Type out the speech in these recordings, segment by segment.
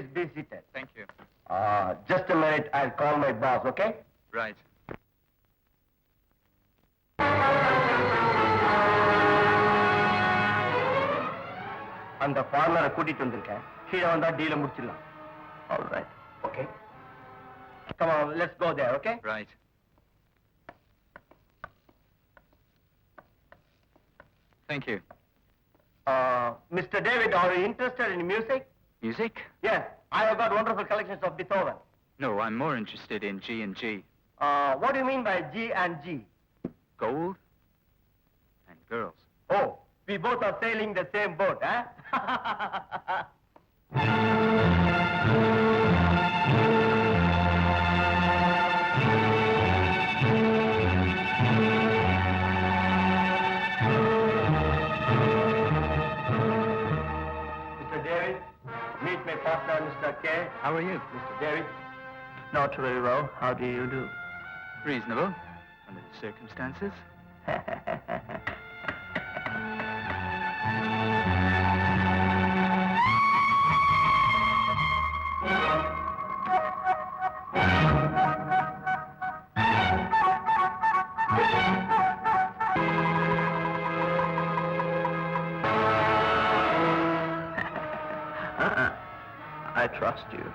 please be seated. Thank you. Just a minute, I'll call my boss, okay? Right. அந்த ஃபார்மரை கூட்டிட்டு வந்திருக்கேன். கீழே வந்தா டீல முடிச்சிடலாம். All right. Okay. Come on, let's go there, okay? Right. Thank you. Mr. David, are you interested in music? Music? Yes, I have got wonderful collections of Beethoven. No, I'm more interested in G and G. What do you mean by G and G? Gold and girls. Oh, we both are sailing the same boat, huh? Mr. David, meet my partner, Mr. K. How are you? Mr. David. Not very well. How do you do? Reasonable, under the circumstances. I trust you.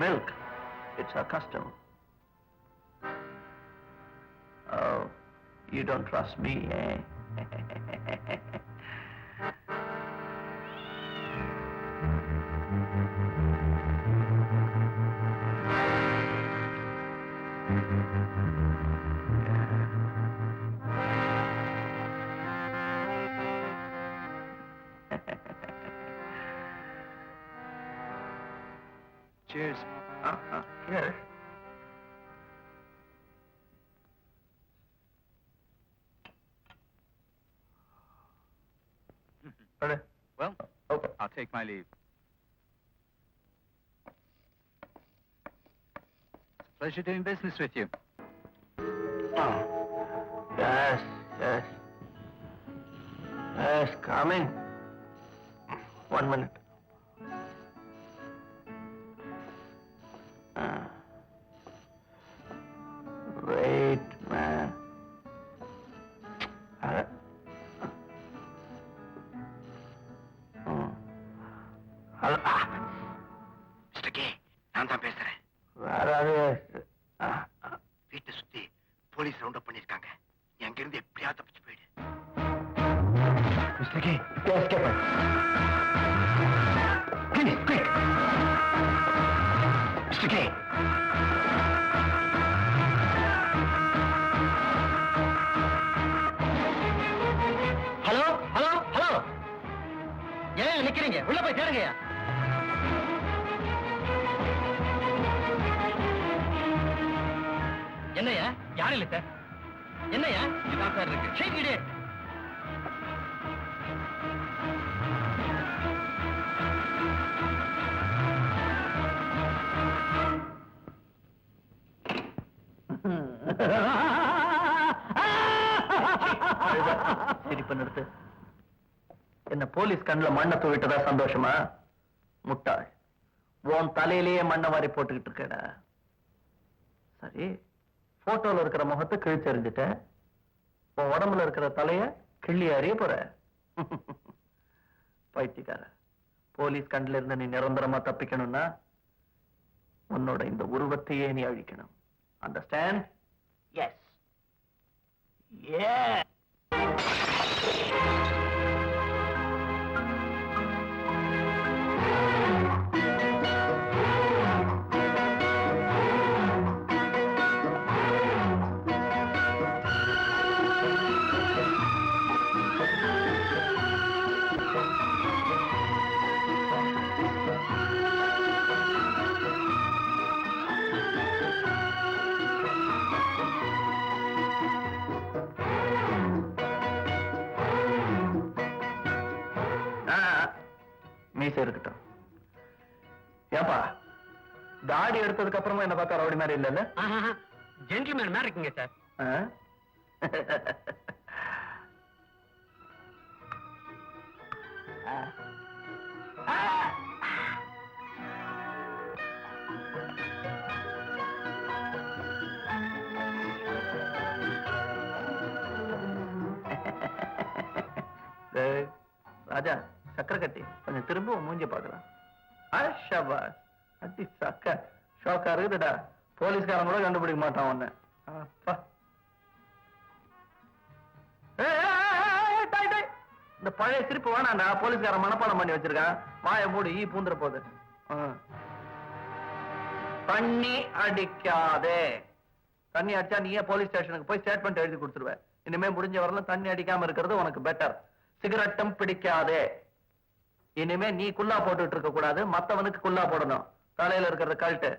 Milk. It's our custom. Oh, you don't trust me, eh? Cheers. Yes. Well, Okay. I'll take my leave. It's a pleasure doing business with you. Oh. Yes, yes. Yes, coming. 1 minute. Wait, man. Hello. Mister K, நான் தான் பேசுறேன். Where are you? வீட்டை சுத்தி police round up பண்ணிருக்காங்க. நீ அங்கிருந்து எப்படியா தப்பிச்சு போயிடு. Mr. K, yes, get back. Please, quick. Mister K, hello hello hello ஏன் நிக்கிறீங்க? உள்ள போய் தேடுங்கய்யா. என்னையா? யாரும் இல்ல சார். என்னையா? இதுதான் சார் இருக்கு. சீக்கிரே. சிரிப்பு நிறுத்து. என்ன போலீஸ் கண்ணுல மண்ணை தூவிட்டதா சந்தோஷமா? முட்டாள், உன் தலையிலேயே மண்ணை வாரி போட்டுக்கிட்டு இருக்கடா. சரி, போட்டோல இருக்கிற முகத்தை கிழிச்செறிஞ்சிட்ட, உன் உடம்புல இருக்கிற தலைய கிள்ளி அறிய போற. பைத்தியக்கார, போலீஸ் கண்ணுல இருந்து நீ நிரந்தரமா தப்பிக்கணும்னா உன்னோட இந்த உருவத்தையே நீ அழிக்கணும். அண்டர்ஸ்டாண்ட்? எஸ். Yeah. மீசை இருக்கட்டும். ஏப்பா தாடி எடுத்ததுக்கு அப்புறமா என்ன பார்த்தா ரவுடி மாதிரி இல்லைல்ல? ஜென்டில்மேன் மாதிரி இருக்கீங்க சார். ஆ? டேய், ராஜா சக்கரை கட்டி கொஞ்சம் திரும்ப மூஞ்சி பார்க்கலாம். அடி சக்க ஷோக்கா இருக்குதுடா. போலீஸ்காரன் கூட கண்டுபிடிக்க மாட்டான் உன்னை. அப்பா. டேய், டேய். இந்த பழைய சிரிப்பு வேணாண்டா. போலீஸ்காரன் மனப்பாடம் பண்ணி வச்சிருக்கான். வாயை மூடி ஈ பூந்துற போகுது. தண்ணி அடிக்காதே. தண்ணி அடிச்சா நீயே போலீஸ் ஸ்டேஷனுக்கு போய் ஸ்டேட்மெண்ட் எழுதி கொடுத்துருவ. இனிமே முடிஞ்ச வரல தண்ணி அடிக்காம இருக்கிறது உனக்கு பெட்டர். சிகரெட்டும் பிடிக்காதே. இனிமே நீ குல்லா போட்டுட்டு இருக்க கூடாது, மத்தவனுக்கு குல்லா போடணும். தலையில இருக்கிறது கழட்டு.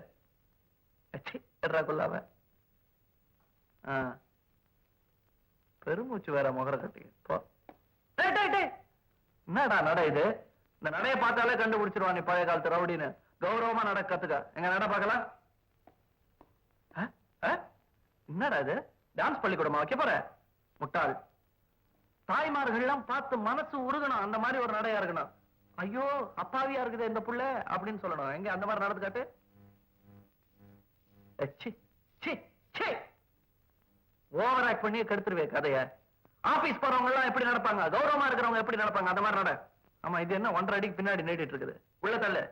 குல்லாவ பெருமூச்சு வேற முகர கட்டி போ. என்னடா நட இது? இந்த நடைய பார்த்தாலே கண்டுபிடிச்சிருவான் நீ பழைய காலத்து ரவுடின்னு. கௌரவமா நட கத்துக்க. எங்க நட பார்க்கலாம். என்னடா இது? டான்ஸ் பள்ளிக்கூடமா வைக்க போற? முட்டாள். தாய்மார்கள்லாம் பார்த்து மனசு உருகணும். அந்த மாதிரி ஒரு நடையா இருக்கணும். ஐயோ அப்பாவியா இருக்குது இந்த புள்ள அப்படின்னு சொல்லணும். எங்க அந்த மாதிரி நடந்து காட்டு. ஓவர் ஆக்ட் பண்ணி கெடுத்துருவே கதைய. ஆபீஸ் போறவங்க எல்லாம் எப்படி நடப்பாங்க, கௌரவமா இருக்கிறவங்க எப்படி நடப்பாங்க, அந்த மாதிரி நட. ஆமா இது என்ன 1.5 அடிக்கு பின்னாடி நீட்டிட்டு இருக்குது. உள்ள தள்ளு.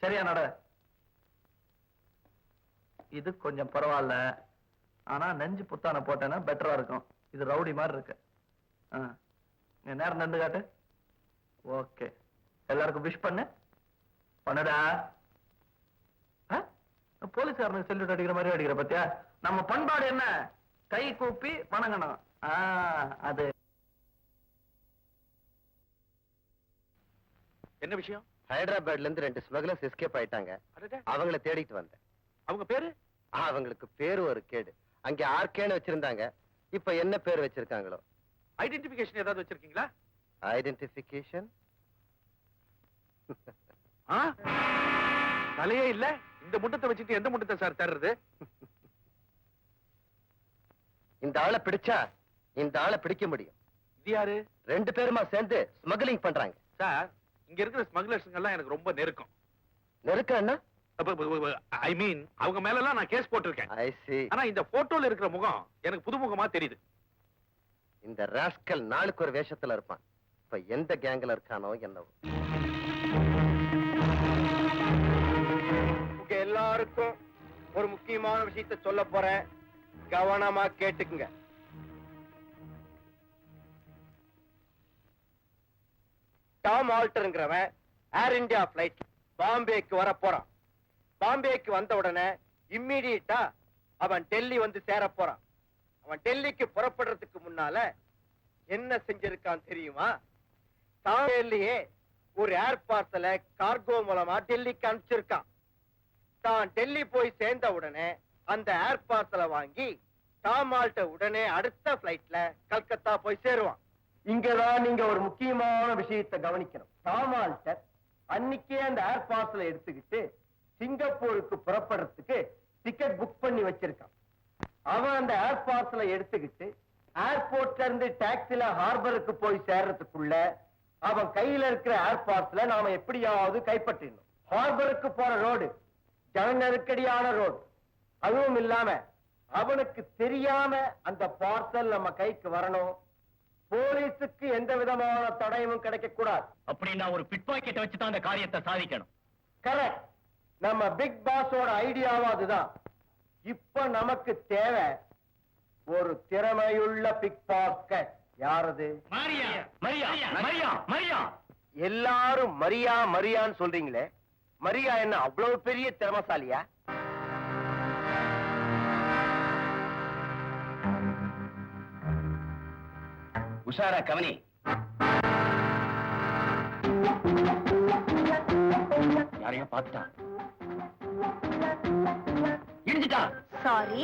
சரியா நட. இது கொஞ்சம் பரவாயில்ல. ஆனா நெஞ்சு புத்தான போட்டேன்னா பெட்டரா இருக்கும். இது ரவுடி மாதிரி இருக்கு. நேரம் நடந்து காட்டு. ஓகே எல்லாருக்கும் விஷ் பண்ணு. பண்ணுடா. போலீஸ்காரனுக்கு செல்யூட் அடிக்கிற மாதிரி அடிக்கிற பத்தியா? நம்ம பண்பாடு என்ன? கை கூப்பி வணங்கணும். அது என்ன விஷயம்? ஹைதராபாத்ல இருந்து 2 ஸ்மக்லர்ஸ் எஸ்கேப் ஆயிட்டாங்க. அவங்கள தேடிட்டு வந்தேன். அவங்க பேரு? அவங்களுக்கு பேரு ஒரு கேடு. அங்க ஆர்கேன்னு வச்சிருந்தாங்க. இப்ப என்ன பேர் வச்சிருக்காங்களோ. ஐடென்டிபிகேஷன் ஏதாவது வச்சிருக்கீங்களா? ஐடென்டிபிகேஷன் தலையே இல்ல. இந்த முட்டத்தை வச்சுட்டு எந்த முட்டத்தை சார் தர்றது? இந்த ஆளை பிடிச்சா இந்த ஆளை பிடிக்க முடியும். இது யாரு? 2 பேருமா சேர்ந்து ஸ்மக்லிங் பண்றாங்க. சார் இங்க இருக்கிற ஸ்மக்லர்ஸ்ங்க எல்லாம் எனக்கு ரொம்ப நெருக்கம். நெருக்கம்னா? ஐ மீன் அவங்க மேல எல்லாம் நான் கேஸ் போட்டிருக்கேன். ஐ see. ஆனா இந்த போட்டோல இருக்கிற முகம் எனக்கு புதுமுகமா தெரியுது. இந்த ராஸ்கல் நாளுக்கு ஒரு வேஷத்துல இருப்பான். இப்ப எந்த கேங்ல இருக்கானோ என்னவோ. உங்க எல்லாருக்கும் ஒரு முக்கியமான விஷயத்தை சொல்ல போறேன். கவனமா கேட்டுக்குங்க. டாம் ஆல்டர்ங்கிறவன் ஏர் இந்தியா பிளைட் பாம்பேக்கு வர போறான். பாம்பேக்கு வந்த உடனே இம்மிடியட்டா அவன் டெல்லி வந்து சேர போறான். அவன் டெல்லிக்கு புறப்படுறதுக்கு முன்னால என்ன செஞ்சிருக்கான் தெரியுமா? தாம்பேலயே ஒரு ஏர் பார்சலை கார்கோ மூலமா டெல்லிக்கு அனுப்பிச்சிருக்கான். தான் டெல்லி போய் சேர்ந்த உடனே அந்த ஏர் பார்சலை வாங்கி டாமால்ட்ட உடனே அடுத்த பிளைட்ல கல்கத்தா போய் சேருவான். இங்கதான் நீங்க ஒரு முக்கியமான விஷயத்தை கவனிக்கணும். டாமால்ட்ட அன்னைக்கே அந்த ஏர் பார்சலை எடுத்துக்கிட்டு சிங்கப்பூருக்கு புறப்படுறதுக்கு டிக்கெட் புக் பண்ணி வச்சிருக்கான். அவன் அந்த ஏர் பார்சலை எடுத்துக்கிட்டு ஏர்போர்ட்ல இருந்து டாக்ஸில ஹார்பருக்கு போய் சேர்றதுக்குள்ள அவன் கையில இருக்கிற ஏர் பார்சலை நாம எப்படியாவது கைப்பற்றிடணும். ஹார்பருக்கு போற ரோடு ஜன நெருக்கடியான ரோடு. அதுவும் இல்லாம அவனுக்கு தெரியாம அந்த பார்சல் நம்ம கைக்கு வரணும். போலீஸுக்கு எந்த விதமான தடயமும் கிடைக்க கூடாது. அப்படின்னா ஒரு பிட் பாக்கெட்டை வச்சு தான் அந்த காரியத்தை சாதிக்கணும். கரெக்ட். நம்ம பிக் பாஸோட ஐடியாவும் அதுதான். இப்ப நமக்கு தேவை ஒரு திறமையுள்ள பிக் பாக்கெட். யாரது? மரியா மரியா மரியா மரியா. எல்லாரும் மரியா மரியான்னு சொல்றீங்களே, மரியா என்ன அவ்வளவு பெரிய திறமைசாலியா? உஷாரா கவனி. யாரையும் பார்த்துட்டான். இடிஞ்சிட்டா. சாரி.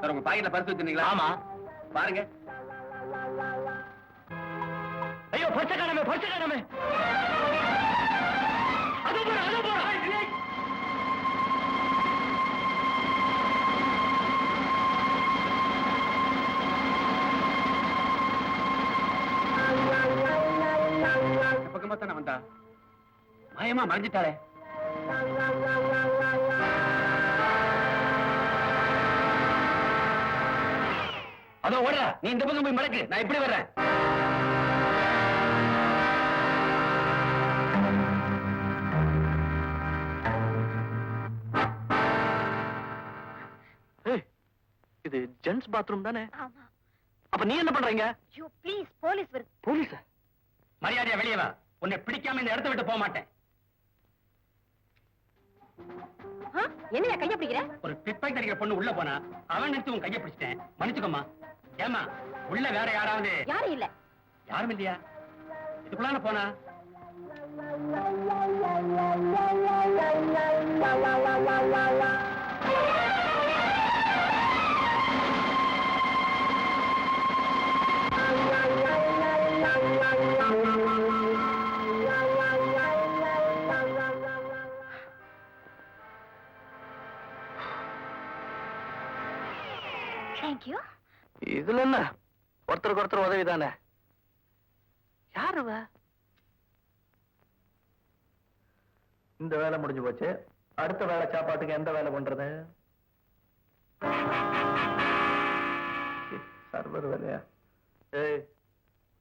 சார் உங்க பாக்கெட்ல பரிசு வச்சிருந்தீங்களா? ஆமா. பாருங்க. ஐயோ, பச்சை காணாமே, பச்சை காணாமே. அதோ போற, அதோ போற. பக்கமா தானே வந்தா, மாயமா மறைஞ்சிட்டாளே. அதோ ஓடுற, நீ இந்த பக்கம் போய் மடக்கு, நான் இப்படி வர்றேன். இது ஜென்ஸ் பாத்ரூம் தானே? ஆமா. அப்ப நீ என்ன பண்றீங்க? யூ ப்ளீஸ், போலீஸ் வருது. போலீஸா? மரியாதையா வெளியே வா. உன்னை பிடிக்காம இந்த இடத்தை விட்டு போக மாட்டேன். என்னையா கைய பிடிக்கிற? ஒரு பிக்பாக்கெட் அடிக்கிற பொண்ணு உள்ள போனா அவன் நிறுத்தி உன் கையை பிடிச்சிட்டேன். மன்னிச்சுக்கோமா. ஏமா, உள்ள வேற யாராவது? யாரும் இல்ல. யாரும் இல்லையா? இதுக்குள்ளான போனா? Thank you. இதுல என்ன, ஒருத்தருக்கு ஒருத்தர் உதவி தானே. யாரு இவ? இந்த வேலை முடிஞ்சு போச்சு. அடுத்த வேலை சாப்பாட்டுக்கு எந்த வேலை பண்றது? சர்வர் வேலையா? ஏய்,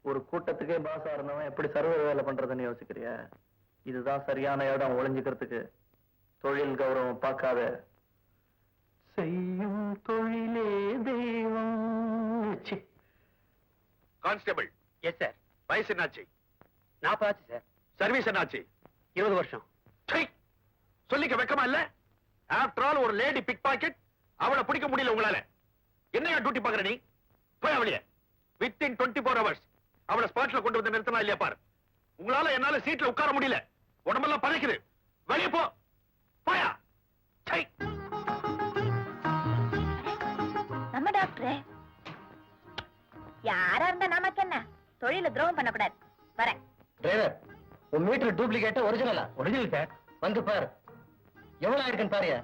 ஒரு கூட்டத்துக்கே பாசா இருந்தவன் எப்படி சர்வர் வேலை பண்றதுன்னு யோசிக்கிறியா? இதுதான் சரியான இடம் ஒளிஞ்சுக்கிறதுக்கு. தொழில் கௌரவம் பார்க்காத. செய்யும் தொழிலே தெய்வம். கான்ஸ்டபிள். Yes sir. வயசு என்னாச்சு? 40 ஆச்சு சார். சர்வீஸ் என்னாச்சு? 20 வருஷம். சை, சொல்லிக்க வெக்கமா இல்ல? ஆஃப்டர் ஆல் ஒரு லேடி பிக் பாக்கெட், அவளை பிடிக்க முடியல உங்களால. என்னையா டியூட்டி பாக்குற நீ? போய் அவளைய வித்தின் 24 hours அவளை ஸ்பாட்ல கொண்டு வந்து நிறுத்தனா இல்லையா பாரு. உங்களால என்னால சீட்ல உட்கார முடியல. உடம்பெல்லாம் பதைக்குது. வெளியே போ. போயா. சை. நம்ம டாக்டர் யாரா இருந்தா நமக்கு என்ன? தொழில துரோகம் பண்ணக்கூடாது. வரேன். டிரைவர், உன் மீட்டர் டூப்ளிகேட் ஒரிஜினலா? Original sir. வந்து பாரு, எவ்வளவு ஆயிருக்குன்னு பாருயா.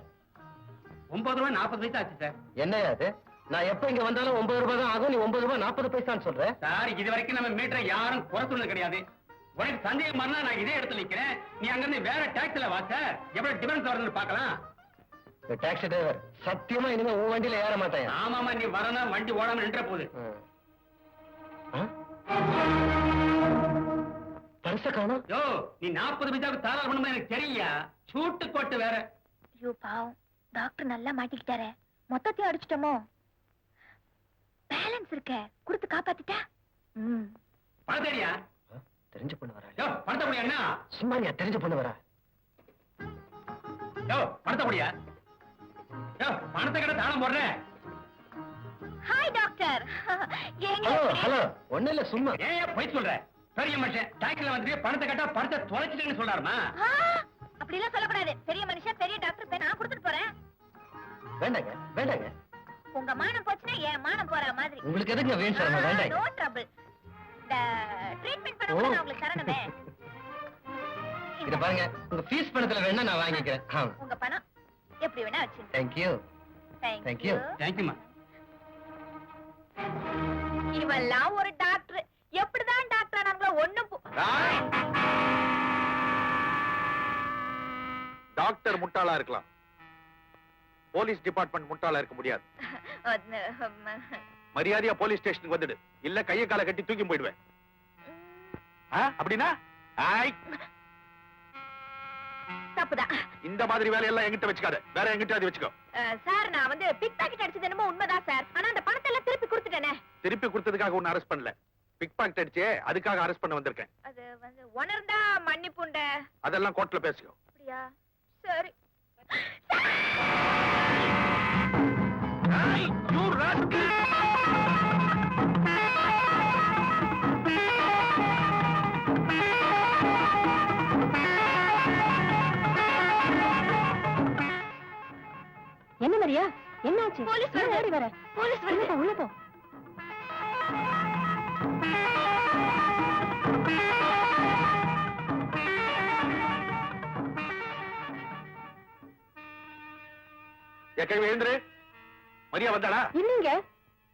9 ரூபாய் 40 பைசா ஆச்சு சார். என்னையா அது? நான் எப்ப இங்க வந்தாலும் 9 ரூபாய் தான் ஆகும், நீ 9 ரூபாய் 40 பைசான்னு சொல்ற? சார், இது வரைக்கும் நம்ம மீட்டரை யாரும் குறை சொன்னது கிடையாது. உனக்கு சந்தேகம் பண்ணா நான் இதே இடத்துல நிக்கிறேன். நீ அங்க இருந்து வேற டாக்ஸில வா சார். எவ்வளவு டிஃபரன்ஸ் வருதுன்னு பார்க்கலாம். டாக்ஸி டிரைவர், சத்தியமா இனிமே உன் வண்டியில ஏற மாட்டேன். ஆமாமா, நீ வரனா வண்டி ஓடாம நின்ற போகுது. பரிச காணோம். யோ, நீ 40 பைசாவுக்கு தாராள பண்ணுமா எனக்கு தெரியலையா? சூட்டு கோட்டு வேற. ஐயோ பாவம், டாக்டர் நல்லா மாட்டிக்கிட்டாரே. மொத்தத்தையும் அடிச்சிட்டோமோ? பேலன்ஸ் இருக்க கொடுத்து காப்பாத்திட்டா. பணம் தெரியா? தெரிஞ்ச பொண்ணு வரா. யோ, பணத்தை முடியா என்ன? சும்மாரியா, தெரிஞ்ச பொண்ணு வரா. யோ, பணத்தை முடியா? யோ, பணத்தை கடை தாளம் போடுறேன். Hi doctor. ஹலோ ஹலோ, ஒண்ணு இல்ல சும்மா. ஏன் போய் சொல்ற? பெரிய மனுஷன் டாக்ஸில வந்து பணத்தை கேட்டா பணத்தை தொலைச்சிட்டேன்னு சொல்றாருமா? அப்படி எல்லாம் சொல்லக்கூடாது. பெரிய மனுஷன், பெரிய டாக்டர், போய் நான் கொடுத்துட்டு போறேன். வேண்டாங்க வேண்டாங்க. உங்க மானம் போச்சுன்னா என் மானம் போற மாதிரி. உங்களுக்கு எதுக்கு வேணும் சார்? வேண்டாங்க. No trouble. இந்த ட்ரீட்மெண்ட் பண்ண கூட நான் உங்களுக்கு தரணுமே. இத பாருங்க, உங்க ஃபீஸ் பணத்துல வேணா நான் வாங்கிக்கிறேன். உங்க பணம் எப்படி வேணா வச்சுங்க. Thank you. Thank you. தேங்க்யூமா. இவெல்லாம் ஒரு டாக்டர். எப்படிதான் டாக்டர் ஆனாங்களோ ஒண்ணும் டாக்டர் முட்டாளா இருக்கலாம், போலீஸ் டிபார்ட்மெண்ட் முட்டாளா இருக்க முடியாது. மரியாதையா போலீஸ் ஸ்டேஷனுக்கு வந்துடு, இல்ல கைய காலை கட்டி தூக்கி போயிடுவேன். அப்படின்னா தப்புதான். இந்த மாதிரி வேலையெல்லாம் என்கிட்ட வச்சுக்காத, வேற என்கிட்ட வச்சுக்கோ. சார், நான் வந்து பிக் பாக்கெட் அடிச்சது என்னமோ உண்மைதான் சார். ஆனா அந்த பணத்தை எல்லாம் திருப்பி கொடுத்துட்டேனே. திருப்பி கொடுத்ததுக்காக உன்னை அரெஸ்ட் பண்ணல, பிக் பாக்கெட் அடிச்சே அதுக்காக அரெஸ்ட் பண்ண வந்திருக்கேன். அது வந்து உணர்ந்தா மன்னிப்புண்ட. அதெல்லாம் கோர்ட்ல பேசிக்கோ. அப்படியா? சரி. You rascal! என்ன மரியா? என்னாச்சு? போலீஸ் வருது. வர போலீஸ் வருது. உள்ள போ. கிழமை எழுந்துரு. மரியா வந்தாளா? இல்லைங்க,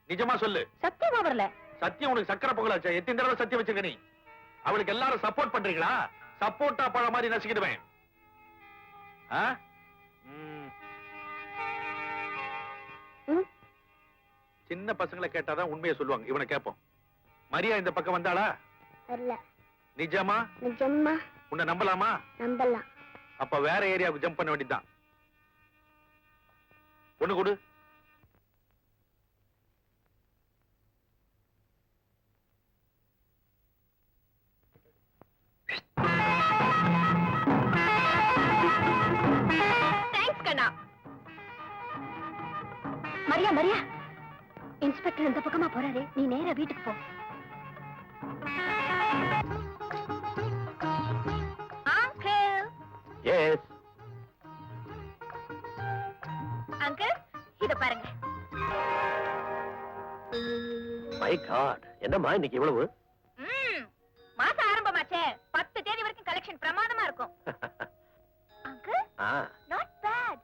நிஜமா சொல்லு. சத்தியமா வரல. சத்தியம் உனக்கு சக்கரை பொங்கலாச்சா? எத்தனை தடவை சத்தியம் வச்சிருக்க நீ? அவளுக்கு எல்லாரும் சப்போர்ட் பண்றீங்களா? சப்போர்ட்டா பழ மாதிரி நசுக்கிடுவேன். ஆ? ம். ம். சின்ன பசங்களை கேட்டாதான் உண்மையை சொல்லுவாங்க. இவனை கேட்போம். மரியா இந்த பக்கம் வந்தாளா? வரல. நிஜமா? நிஜமா உன்னை நம்பலாமா? நம்பலாம். அப்ப வேற ஏரியாவுக்கு ஜம்ப் பண்ண வேண்டியதுதான். ஒண்ணு கொடு. தேங்க்ஸ் கண்ணா. மரியா மரியா, இன்ஸ்பெக்டர் இந்த பக்கமா போறாரு, நீ நேரா வீட்டுக்கு போ. அங்கிள். எஸ். அங்கிள், இத பாருங்க. மை காட், என்னம்மா இன்னைக்கு இவ்வளவு? மாசம் ஆரம்பமாச்சே, 10 தேதி வரைக்கும் கலெக்ஷன் பிரமாதமா இருக்கும். Uncle, not bad.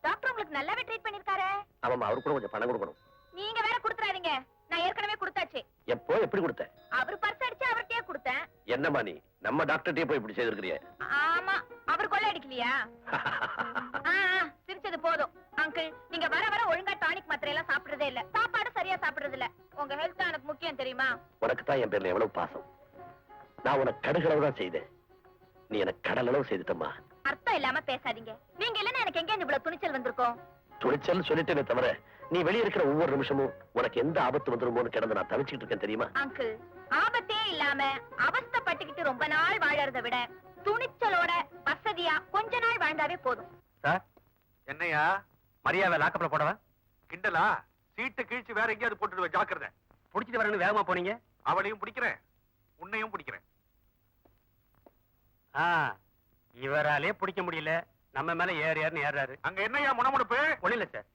டாக்டர் உங்களுக்கு நல்லாவே ட்ரீட் பண்ணிருக்காரே. ஆமாமா, அவருக்கு கூட கொஞ்சம் பணம் கொடுக்கணும். நீங்க வேற கொடுத்துறாதீங்க, நான் ஏற்கனவே கொடுத்தாச்சு. எப்போ எப்படி கொடுத்த? அவர் பர்ஸ் அடிச்சு அவர்கிட்டயே கொடுத்தேன். என்னம்மா நீ நம்ம டாக்டர்கிட்டயே போய் இப்படி செய்திருக்கிறிய? ஆமா, அவர் கொள்ள அடிக்கலையா? சிரிச்சது போதும். அங்கிள், நீங்க வர வர ஒழுங்கா டானிக் மாத்திரை எல்லாம் சாப்பிடுறதே இல்ல, சாப்பாடு சரியா சாப்பிடுறது இல்ல. உங்க ஹெல்த் தான் எனக்கு முக்கியம், தெரியுமா? உனக்கு தான் என் பேர்ல எவ்வளவு பாசம். நான் உனக்கு கடுகளவு தான் செய்தேன், நீ எனக்கு கடல் அளவு செய்துட்டம்மா. அர்த்தம் இல்லாம பேசாதீங்க. நீங்க இல்லன்னா எனக்கு எங்க இவ்வளவு துணிச்சல் வந்திருக்கும்? துணிச்சல் சொல்லிட்டேனே தவிர, நீ வெளியே இருக்கிற ஒவ்வொரு நிமிஷமும் உனக்கு எந்த ஆபத்து வந்துருமோன்னு கிடந்து நான் தவிச்சுட்டு இருக்கேன் தெரியுமா? அங்கிள், ஆபத்தே இல்லாம அவஸ்தைப்பட்டுக்கிட்டு ரொம்ப நாள் வாழறதை விட துணிச்சலோட வசதியா கொஞ்ச நாள் வாழ்ந்தாவே போதும். சார், என்னையா மரியாதை லாக்கப்ல போடவா? கிண்டலா? சீட்டை கிழிச்சு வேற எங்கேயாவது போட்டுடுவேன், ஜாக்கிரதை. புடிச்சிட்டு வரணும் வேகமா போனீங்க. அவளையும் பிடிக்கிறேன், உன்னையும் பிடிக்கிறேன். இவராலே பிடிக்க முடியல, நம்ம மேல ஏறியாருன்னு ஏறாரு. அங்க என்னையா முனமுடுப்பு? ஒண்ணு இல்ல சார்.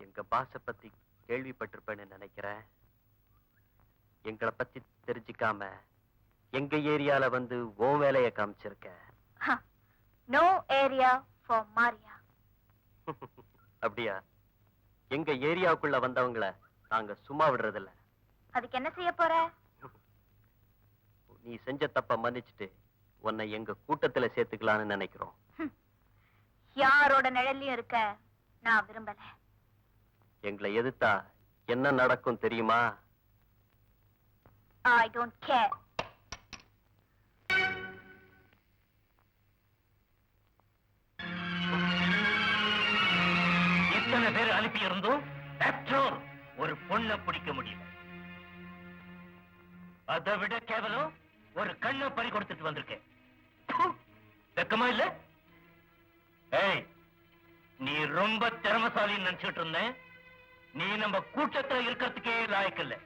எங்க பாச பத்தி கேள்விப்பட்டிருப்பேன்னு நினைக்கிறேன். எங்களை பத்தி தெரிஞ்சுக்காம எங்க ஏரியால வந்து ஓ வேலைய காமிச்சிருக்க. நோ ஏரியா ஃபார் மாரியா. அப்படியா? எங்க ஏரியாவுக்குள்ள வந்தவங்கள நாங்க சும்மா விடுறதில்ல. அதுக்கு என்ன செய்ய போற? நீ செஞ்ச தப்ப மன்னிச்சுட்டு உன்னை எங்க கூட்டத்துல சேர்த்துக்கலாம்னு நினைக்கிறோம். யாரோட நிழல்லையும் இருக்க நான் விரும்பல. எங்களை எதிர்த்தா என்ன நடக்கும் தெரியுமா? I don't care. எத்தனை பேர் அனுப்பி இருந்தோம், ஒரு பொண்ணை பிடிக்க முடியல. அதை விட கேவலம் ஒரு கண்ணை பறி கொடுத்துட்டு வந்திருக்கேன். வெக்கமா இல்ல? ஏய், நீ ரொம்ப திறமசாலின்னு நினைச்சிட்டு இருந்தேன். நீ நம்ம கூட்டத்துல இருக்கிறதுக்கே லாயக்கு இல்ல.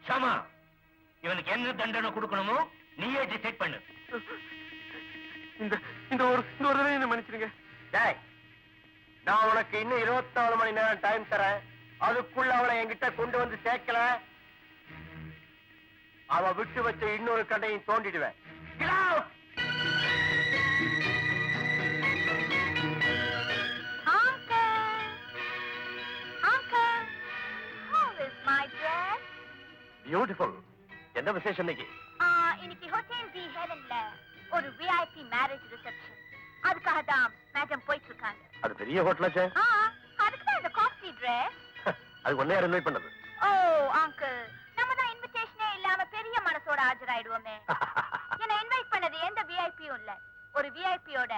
ஷமா, இவனுக்கு என்ன தண்டனை கொடுக்கணுமோ நீயே டிசைட் பண்ணு. இந்த ஒரு தடவை என்ன மன்னிச்சிருங்க. டேய், நான் உனக்கு இன்னும் 24 மணி நேரம் டைம் தரேன். அதுக்குள்ள அவளை என்கிட்ட கொண்டு வந்து சேர்க்கல, அவ விட்டு வச்ச இன்னொரு கடையும் தோண்டிடுவேன். Get out! Uncle, how is my dress? Beautiful. என்ன விசேஷம் இன்னைக்கு? இன்னைக்கு ஹோட்டல் தி ஹெவன்ல ஒரு VIP மேரேஜ் ரிசப்ஷன். அதுக்காக தான் மேடம் போயிட்டு இருக்காங்க. அது பெரிய ஹோட்டலாச்சே. அதுக்கு தான் இந்த காஸ்ட்லி Dress. அது ஒன்னே யார் இன்வைட் பண்ணது? ஓ அங்கிள், நம்ம தான் இன்விடேஷனே இல்லாம பெரிய மனசோட ஆஜராயிடுவோமே. என்ன இன்வைட் பண்ணது எந்த விஐபியும் இல்ல, ஒரு விஐபியோட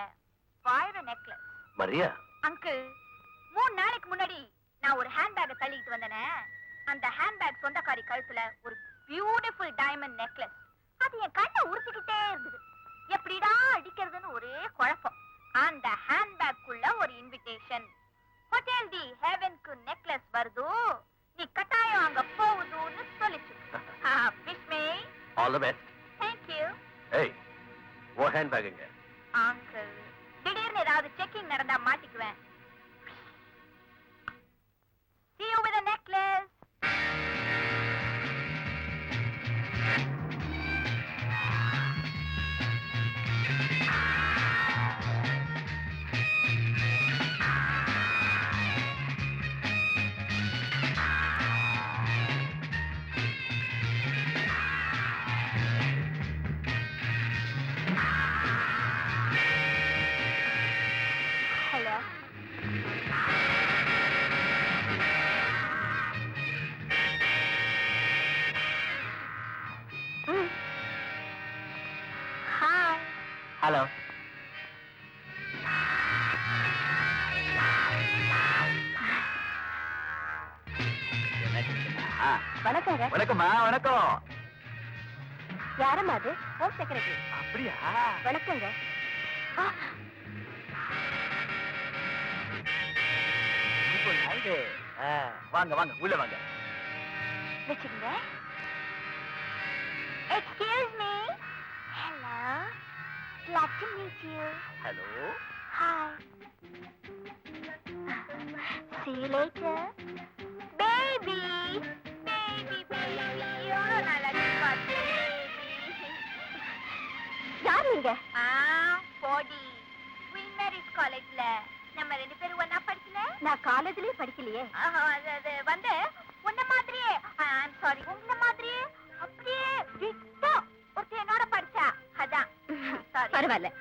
வைர நெக்லஸ். மரியா, அங்கிள், 3 நாளைக்கு முன்னாடி நான் ஒரு ஹேண்ட்பேக் தள்ளிட்டு வந்தேனே, அந்த ஹேண்ட்பேக் சொந்தக்காரி கழுத்துல ஒரு பியூட்டிஃபுல் டைமண்ட் நெக்லஸ். அது என் கண்ணை உறுத்திக்கிட்டே இருந்தது. எப்படிடா அடிக்கிறதுன்னு ஒரே குழப்பம். அந்த ஹேண்ட்பேக்குள்ள ஒரு இன்விடேஷன். ஹோட்டல் தி ஹெவனுக்கு நெக்லஸ் வருது, நீ கட்டாயம் அங்க போகுதுன்னு சொல்லிச்சு. Wish me all the best. Thank you. ஏய், ஓ ஹேண்ட் பேக்குங்க. அங்கிள், திடீர்னு ஏதாவது செக்கிங் நடந்தா மாட்டிக்குவேன். See you with a necklace. Hello. Hi. Hello. வணக்கங்க. வணக்கம்மா, வணக்கம். யாரம்மா அது? Home secretary. அப்படியா? வணக்கங்க. ஆ, இப்போ நாயுடு. வாங்க வாங்க, உள்ள வாங்க. வச்சுக்கங்க. Excuse me. Hello. Glad to meet you. Hello. Hi. See you later. Baby. Baby, baby. எவ்வளவு நாளா பார்த்து, baby. யார் நீங்க? போடி. Queen Mary's காலேஜ்ல நம்ம ரெண்டு பேரும் ஒண்ணா படிக்கல? நான் காலேஜ்லயே படிக்கலையே. அது வந்து உன்ன மாதிரியே, ஐம் சாரி, உன்ன மாதிரியே அப்படியே டிட்டோ ஒருத்தி என்னோட படிச்சா. அதான். சாரி. பரவாயில்ல.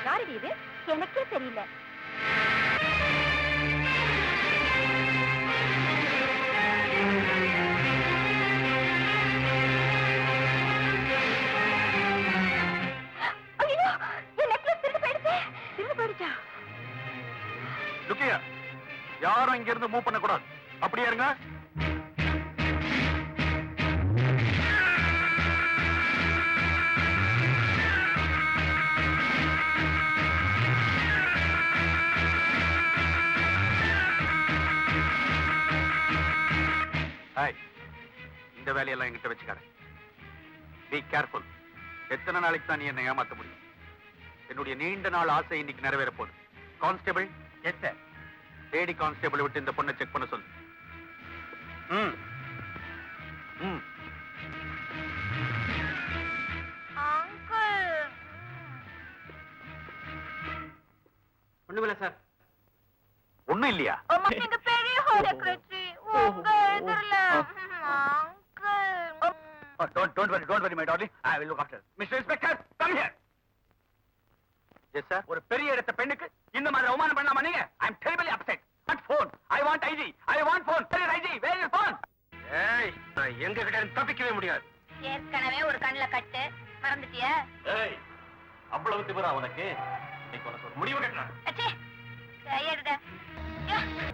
யாரு இது? எனக்கே தெரியல. ஐயோ, என் நெக்லஸ் திருடு போயிடுச்சு. திருடு போயிடுச்சா? Look here. யாரும் இங்க இருந்து மூவ் பண்ண கூடாது. அப்படியே இருங்க. ஹாய். இந்த வேலையெல்லாம் என்கிட்ட வச்சுக்காத. Be careful. எத்தனை நாளைக்கு தான் நீ என்னை ஏமாத்த முடியும்? என்னுடைய நீண்ட நாள் ஆசை இன்னைக்கு நிறைவேற போகுது. Constable. Yes sir. Lady constable விட்டு இந்த பொண்ணை செக் பண்ண சொல்லு. ம் ம். அங்கிள். ஒண்ணுமில்ல சார். ஒண்ணும் இல்லையா? அம்மா, நீங்க பெரிய ஹோம் செக்ரட்டரி. உங்க எதிரில. Uncle. Don't worry, my darling. I will look after. Mr. Inspector, come here. Yes, sir. ஒரு பெரிய இடத்த பெண்ணுக்கு இந்த மாதிரி அவமானம் பண்ணாம நீங்க? I'm terribly upset. What phone? I want IG. I want phone. Where is IG? Where is phone? ஏய், நான் எங்க கிட்ட இருந்து தப்பிக்கவே முடியாது. ஏற்கனவே ஒரு கண்ணுல கட்டு. மறந்துட்டியா? ஏய், அவ்வளவு திமிரா உனக்கு? இன்னைக்கு உனக்கு ஒரு முடிவு கட்டணும். அச்சே, கையெடுடா.